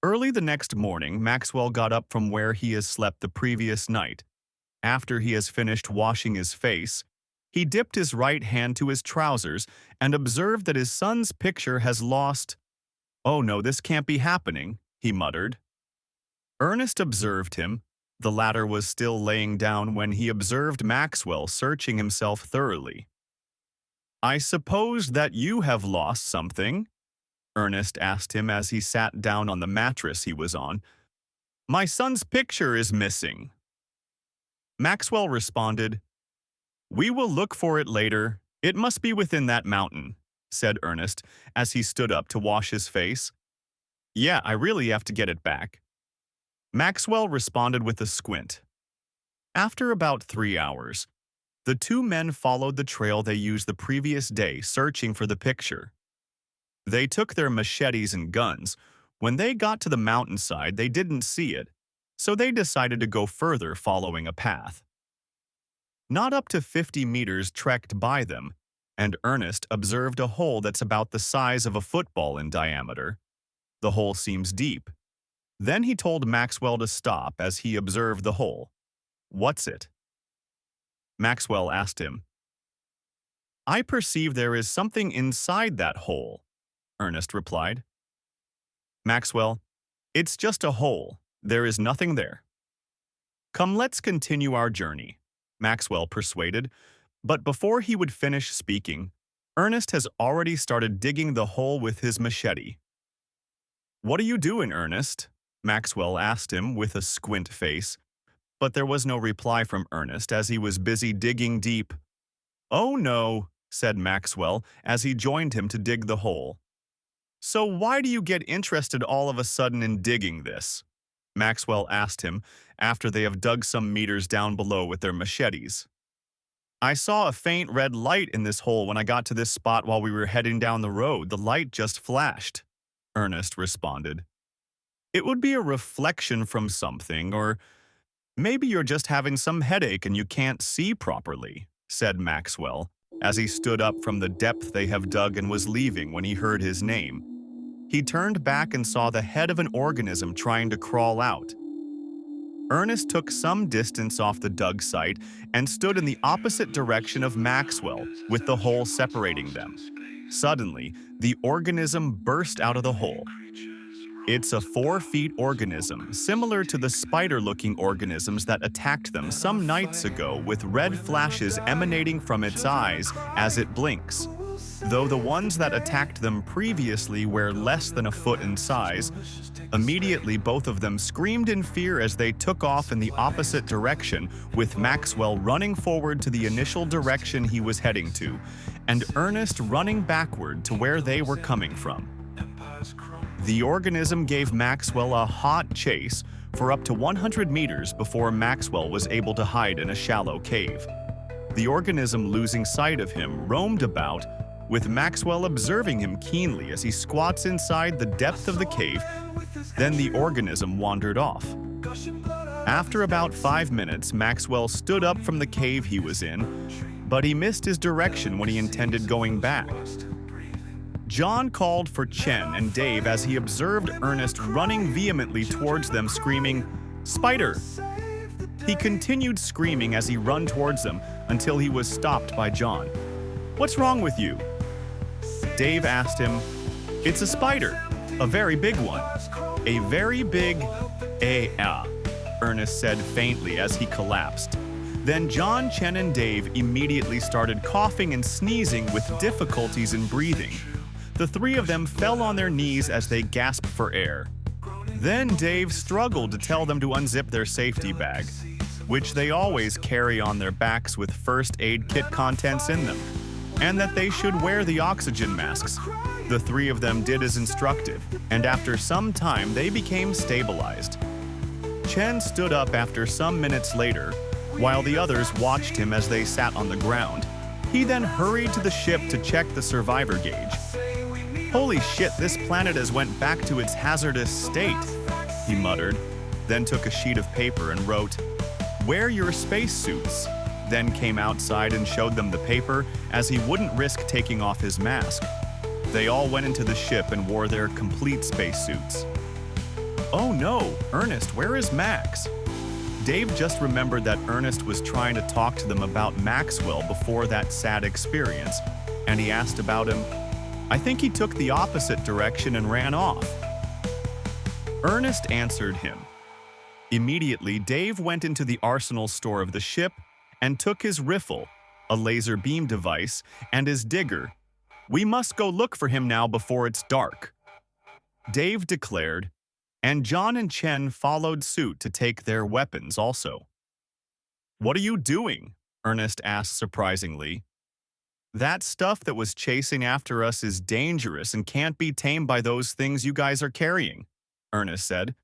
Early the next morning, Maxwell got up from where he has slept the previous night. After he has finished washing his face, he dipped his right hand to his trousers and observed that his son's picture has lost. "Oh no, this can't be happening," he muttered. Ernest observed him. The latter was still laying down when he observed Maxwell searching himself thoroughly. "I suppose that you have lost something?" Ernest asked him as he sat down on the mattress he was on. "My son's picture is missing." Maxwell responded, "We will look for it later. It must be within that mountain," said Ernest as he stood up to wash his face. "Yeah, I really have to get it back." Maxwell responded with a squint. After about 3 hours, the two men followed the trail they used the previous day searching for the picture. They took their machetes and guns. When they got to the mountainside, they didn't see it, so they decided to go further following a path. Not up to 50 meters trekked by them, and Ernest observed a hole that's about the size of a football in diameter. The hole seems deep. Then he told Maxwell to stop as he observed the hole. "What's it?" Maxwell asked him. "I perceive there is something inside that hole," Ernest replied. Maxwell, "It's just a hole. There is nothing there." "Come, let's continue our journey," Maxwell persuaded, but before he would finish speaking, Ernest has already started digging the hole with his machete. "What are you doing, Ernest?" Maxwell asked him with a squint face, but there was no reply from Ernest as he was busy digging deep. "Oh no," said Maxwell as he joined him to dig the hole. "So why do you get interested all of a sudden in digging this?" Maxwell asked him after they have dug some meters down below with their machetes. "I saw a faint red light in this hole when I got to this spot while we were heading down the road. The light just flashed," Ernest responded. "It would be a reflection from something, or maybe you're just having some headache and you can't see properly," said Maxwell, as he stood up from the depth they have dug and was leaving when he heard his name. He turned back and saw the head of an organism trying to crawl out. Ernest took some distance off the dug site and stood in the opposite direction of Maxwell, with the hole separating them. Suddenly, the organism burst out of the hole. It's a 4-foot organism, similar to the spider-looking organisms that attacked them some nights ago, with red flashes emanating from its eyes as it blinks. Though the ones that attacked them previously were less than a foot in size, immediately both of them screamed in fear as they took off in the opposite direction, with Maxwell running forward to the initial direction he was heading to, and Ernest running backward to where they were coming from. The organism gave Maxwell a hot chase for up to 100 meters before Maxwell was able to hide in a shallow cave. The organism, losing sight of him, roamed about, with Maxwell observing him keenly as he squats inside the depth of the cave. Then the organism wandered off. After about 5 minutes, Maxwell stood up from the cave he was in, but he missed his direction when he intended going back. John called for Chen and Dave as he observed Ernest running vehemently towards them, screaming, "Spider!" He continued screaming as he ran towards them until he was stopped by John. "What's wrong with you?" Dave asked him. "It's a spider, a very big one." "A very big, Ernest said faintly as he collapsed. Then John, Chen, and Dave immediately started coughing and sneezing with difficulties in breathing. The three of them fell on their knees as they gasped for air. Then Dave struggled to tell them to unzip their safety bag, which they always carry on their backs with first aid kit contents in them, and that they should wear the oxygen masks. The three of them did as instructed, and after some time they became stabilized. Chen stood up after some minutes later, while the others watched him as they sat on the ground. He then hurried to the ship to check the survivor gauge. "Holy shit, this planet has went back to its hazardous state," he muttered, then took a sheet of paper and wrote, "Wear your spacesuits," then came outside and showed them the paper as he wouldn't risk taking off his mask. They all went into the ship and wore their complete spacesuits. "Oh no, Ernest, where is Max?" Dave just remembered that Ernest was trying to talk to them about Maxwell before that sad experience, and he asked about him. "I think he took the opposite direction and ran off." Ernest answered him. Immediately, Dave went into the arsenal store of the ship and took his riffle, a laser beam device, and his digger. "We must go look for him now before it's dark," Dave declared, and John and Chen followed suit to take their weapons also. "What are you doing?" Ernest asked surprisingly. "That stuff that was chasing after us is dangerous and can't be tamed by those things you guys are carrying," Ernest said.